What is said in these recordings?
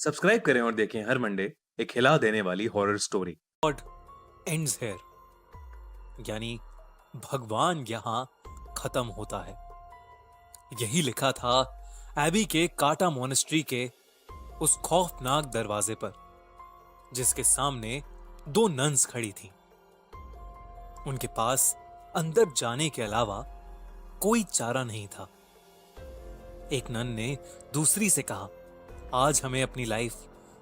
Subscribe करें और देखें हर मंडे एक हिला देने वाली हॉरर स्टोरी। एंड्स हेयर, यानी भगवान यहां खत्म होता है। यही लिखा था एबी के काटा मोनेस्ट्री के उस खौफनाक दरवाजे पर, जिसके सामने दो नन्स खड़ी थीं। उनके पास अंदर जाने के अलावा कोई चारा नहीं था। एक नन ने दूसरी से कहा, आज हमें अपनी लाइफ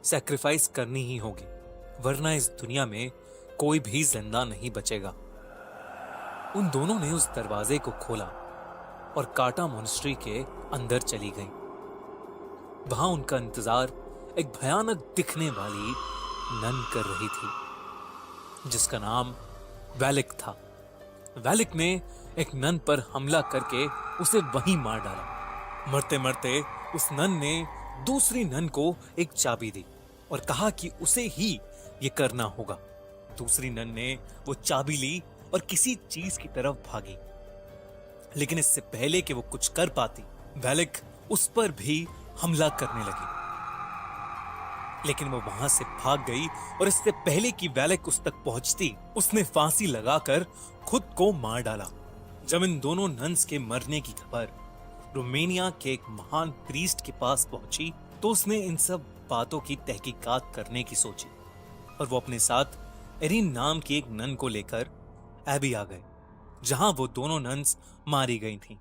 सैक्रिफाइस करनी ही होगी, वरना इस दुनिया में कोई भी जिंदा नहीं बचेगा। उन दोनों ने उस दरवाजे को खोला और काटा मोनेस्ट्री के अंदर चली गईं। वहां उनका इंतजार एक भयानक दिखने वाली नन कर रही थी, जिसका नाम वैलिक था। वैलिक ने एक नन पर हमला करके उसे वहीं मार डाला। मरते मरते उस नन ने दूसरी नन को एक चाबी दी और कहा कि उसे ही ये करना होगा। दूसरी नन ने वो चाबी ली और किसी चीज की तरफ भागी, लेकिन इससे पहले कि वो कुछ कर पाती, वैलिक उस पर भी हमला करने लगी। लेकिन वो वहां से भाग गई और इससे पहले कि वैलिक उस तक पहुंचती, उसने फांसी लगाकर खुद को मार डाला। जब इन दोनों नन्स के मरने की खबर रोमानिया के एक महान प्रीस्ट के पास पहुंची, तो उसने इन सब बातों की तहकीकात करने की सोची और वो अपने साथ एरिन नाम की एक नन को लेकर एबी आ गए, जहां वो दोनों नन्स मारी गई थीं।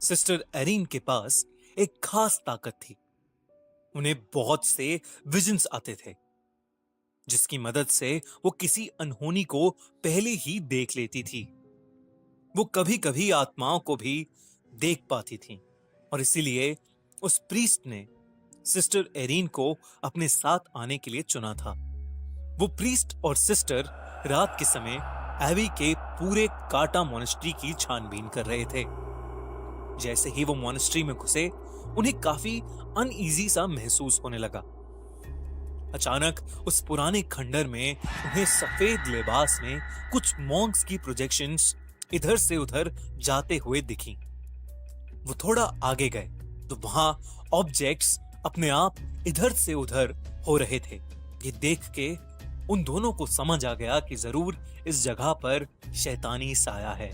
सिस्टर एरिन के पास एक खास ताकत थी। उन्हें बहुत से विजन्स आते थे, जिसकी मदद से वो किसी अनहोनी को पहले ही देख लेती थी। वो कभी कभी आत्माओं को भी देख पाती थी और इसीलिए उस प्रीस्ट ने सिस्टर एरिन को अपने साथ आने के लिए चुना था। वो प्रीस्ट और सिस्टर रात के समय एबी के पूरे काटा मोनेस्ट्री की छानबीन कर रहे थे। जैसे ही वो मोनेस्ट्री में घुसे, उन्हें काफी अनईजी सा महसूस होने लगा। अचानक उस पुराने खंडर में उन्हें सफेद लिबास में कुछ मॉन्क्स की प्रोजेक्शंस इधर से उधर जाते हुए दिखी। वो थोड़ा आगे गए तो वहां ऑब्जेक्ट्स अपने आप इधर से उधर हो रहे थे। ये देख के उन दोनों को समझ आ गया कि जरूर इस जगह पर शैतानी साया है।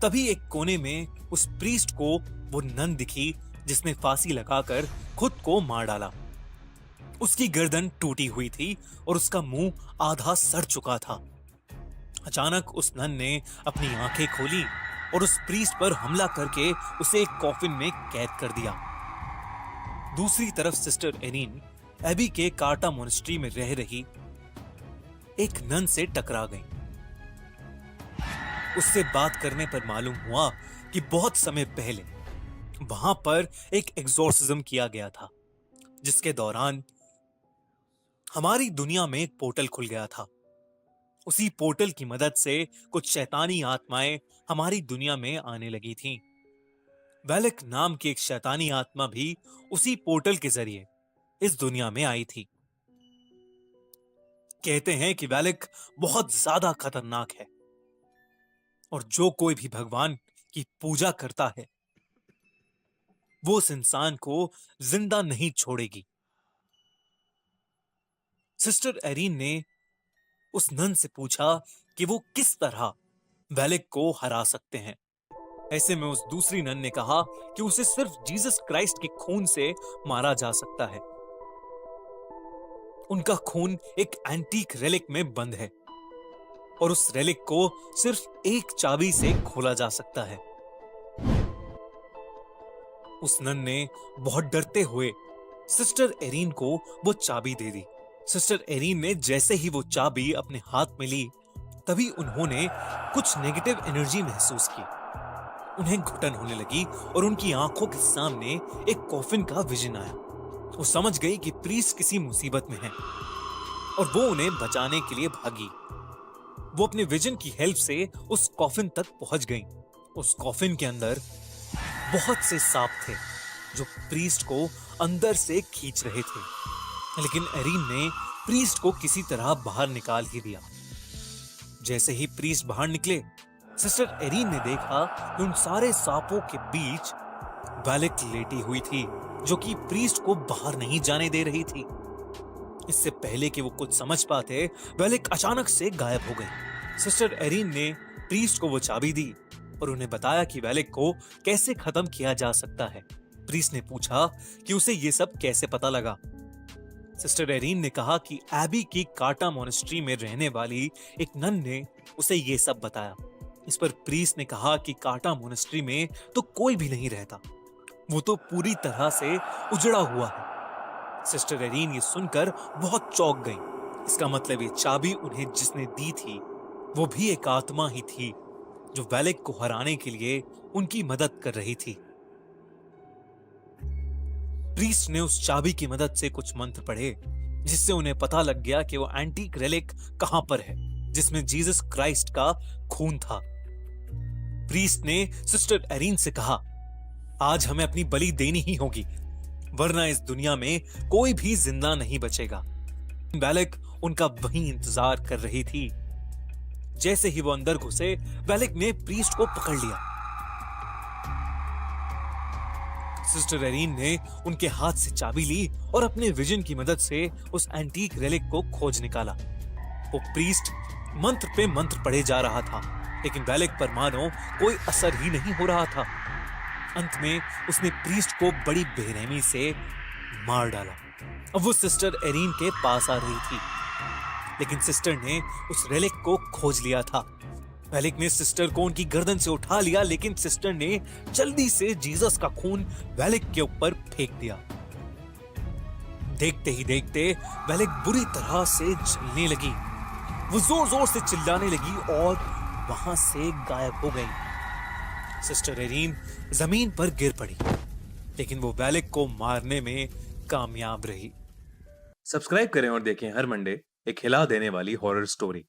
तभी एक कोने में उस प्रीस्ट को वो नन दिखी जिसने फांसी लगाकर खुद को मार डाला। उसकी गर्दन टूटी हुई थी और उसका मुंह आधा सड़ चुका था। अचानक उस नन ने अपनी आंखें खोली और उस प्रीस्ट पर हमला करके उसे एक कॉफिन में कैद कर दिया। दूसरी तरफ सिस्टर एरिन एबी के काटा मोनेस्ट्री में रह रही एक नन से टकरा गई। उससे बात करने पर मालूम हुआ कि बहुत समय पहले वहां पर एक एग्जॉर्सिज्म किया गया था, जिसके दौरान हमारी दुनिया में एक पोर्टल खुल गया था। उसी पोर्टल की मदद से कुछ शैतानी आत्माएं हमारी दुनिया में आने लगी थीं। वैलिक नाम की एक शैतानी आत्मा भी उसी पोर्टल के जरिए इस दुनिया में आई थी। कहते हैं कि वैलिक बहुत ज्यादा खतरनाक है और जो कोई भी भगवान की पूजा करता है, वो उस इंसान को जिंदा नहीं छोड़ेगी। सिस्टर एरिन ने उस नन से पूछा कि वो किस तरह वैलिक को हरा सकते हैं। ऐसे में उस दूसरी नन ने कहा कि उसे सिर्फ जीसस क्राइस्ट के खून से मारा जा सकता है। उनका खून एक एंटीक रेलिक में बंद है और उस रेलिक को सिर्फ एक चाबी से खोला जा सकता है। उस नन ने बहुत डरते हुए सिस्टर एरिन को वो चाबी दे दी। सिस्टर एरिन ने जैसे ही वो चाबी अपने हाथ में ली, तभी उन्होंने कुछ नेगेटिव एनर्जी महसूस की। उन्हें घुटन होने लगी और उनकी आंखों के सामने एक कॉफिन का विजन आया। वो समझ गई कि प्रीस्ट किसी मुसीबत में है और वो उन्हें बचाने के लिए भागी। वो अपने विजन की हेल्प से उस कॉफिन तक पहुंच गई। उस कॉफिन के अंदर बहुत से सांप थे जो प्रीस्ट को अंदर से खींच रहे थे, लेकिन एरिन ने प्रीस्ट को किसी तरह बाहर निकाल ही दिया। जैसे ही प्रीस्ट बाहर निकले, सिस्टर एरिन ने देखा कि उन सारे सांपों के बीच वैलिक लेटी हुई थी, जो कि प्रीस्ट को बाहर नहीं जाने दे रही थी। इससे पहले कि वो कुछ समझ पाते, वेलिक अचानक से गायब हो गई। सिस्टर एरीन ने प्रीस्ट को वो चाबी दी और उन्हें बताया कि वेलिक को कैसे खत्म किया जा सकता है। प्रीस्ट ने पूछा कि उसे ये सब कैसे पता लगा। सिस्टर एरीन ने कहा कि एबी की काटा मोनेस्ट्री में रहने वाली एक नन ने उसे ये सब बताया। इस पर प्रीस्ट ने कहा कि काटा मोनेस्ट्री में तो कोई भी नहीं रहता, वो तो पूरी तरह से उजड़ा हुआ है। सिस्टर एरीन ये सुनकर बहुत चौंक गई। इसका मतलब ये चाबी उन्हें जिसने दी थी वो भी एक आत्मा ही थी जो वेलिक को हराने के लिए उनकी मदद कर रही थी। प्रीस्ट ने उस चाबी की मदद से कुछ मंत्र पढ़े जिससे उन्हें पता लग गया कि वो एंटीक रेलिक कहां पर है जिसमें जीसस क्राइस्ट का खून था। प्रीस्ट ने सिस्टर एरीन से कहा, आज हमें अपनी बलि देनी ही होगी, वरना इस दुनिया में कोई भी जिंदा नहीं बचेगा। वेलिक उनका वहीं इंतजार कर रही थी। जैसे ही वो अंदर घुसे, वेलिक ने प्रीस्ट को पकड़ लिया। सिस्टर एरीन ने उनके हाथ से चाबी ली और अपने विजन की मदद से उस एंटीक रेलिक को खोज निकाला। वो प्रीस्ट मंत्र पे मंत्र पढ़े जा रहा था, लेकिन वेलिक पर मानो कोई असर ही नहीं हो रहा था। अंत में उसने प्रीस्ट को बड़ी बेरहमी से मार डाला। अब वो सिस्टर एरीन के पास आ रही थी, लेकिन सिस्टर ने उस रेलिक को खोज लिया था। वेलिक ने सिस्टर को उनकी गर्दन से उठा लिया, लेकिन सिस्टर ने जल्दी से जीसस का खून वेलिक के ऊपर फेंक दिया। देखते ही देखते वेलिक बुरी तरह से जलने लगी। वो जोर जोर से चिल्लाने लगी और वहां से गायब हो गई। सिस्टर एरीन जमीन पर गिर पड़ी, लेकिन वो वेलिक को मारने में कामयाब रही। सब्सक्राइब करें और देखें हर मंडे एक हिला देने वाली हॉरर स्टोरी।